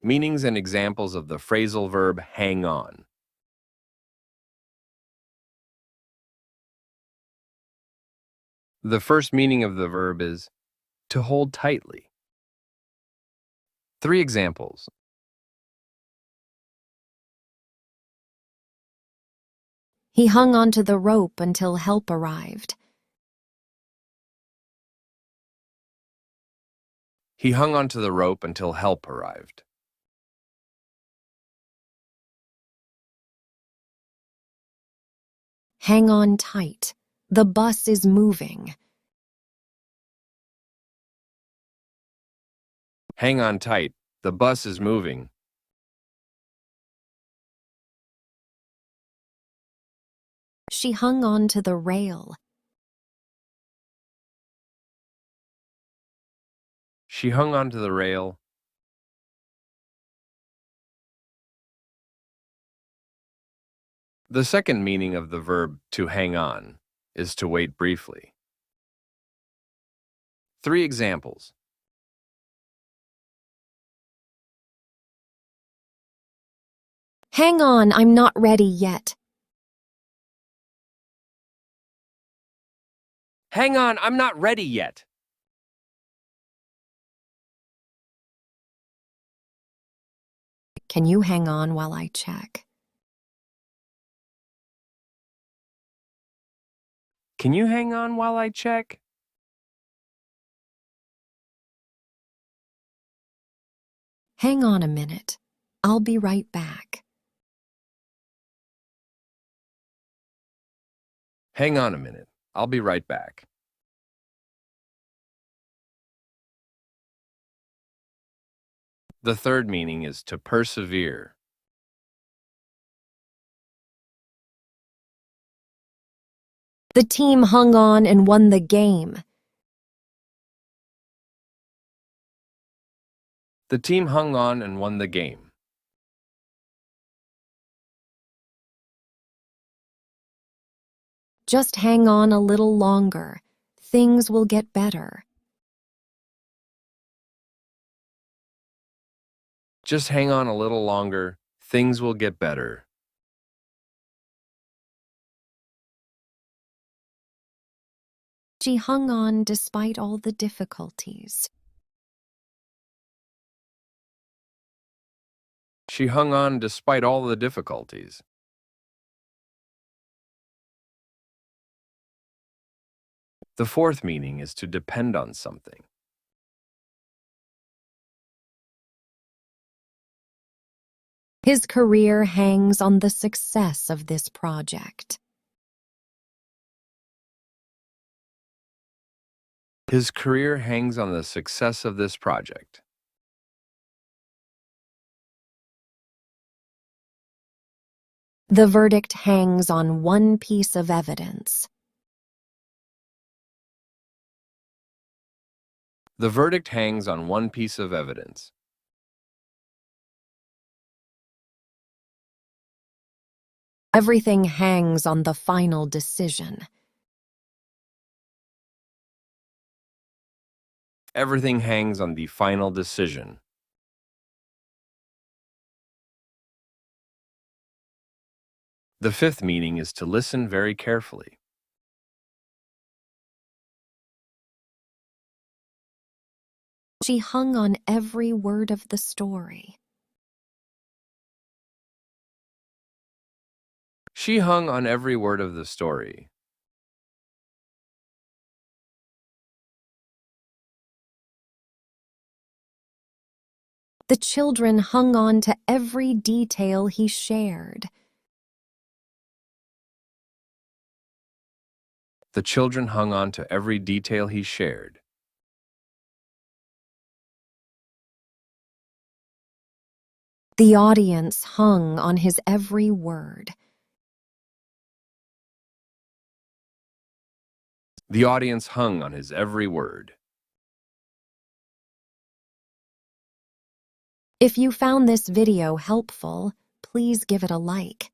Meanings and examples of the phrasal verb hang on. The first meaning of the verb is to hold tightly. 3 examples. He hung onto the rope until help arrived. He hung onto the rope until help arrived. Hang on tight. The bus is moving. Hang on tight. The bus is moving. She hung on to the rail. She hung onto the rail. The second meaning of the verb to hang on is to wait briefly. 3 examples. Hang on, I'm not ready yet. Hang on, I'm not ready yet. Can you hang on while I check? Can you hang on while I check? Hang on a minute. I'll be right back. Hang on a minute. I'll be right back. The third meaning is to persevere. The team hung on and won the game. The team hung on and won the game. Just hang on a little longer. Things will get better. Just hang on a little longer. Things will get better. She hung on despite all the difficulties. She hung on despite all the difficulties. The fourth meaning is to depend on something. His career hangs on the success of this project. His career hangs on the success of this project. The verdict hangs on one piece of evidence. The verdict hangs on one piece of evidence. Everything hangs on the final decision. Everything hangs on the final decision. The fifth meaning is to listen very carefully. She hung on every word of the story. She hung on every word of the story. The children hung on to every detail he shared. The children hung on to every detail he shared. The audience hung on his every word. The audience hung on his every word. If you found this video helpful, please give it a like.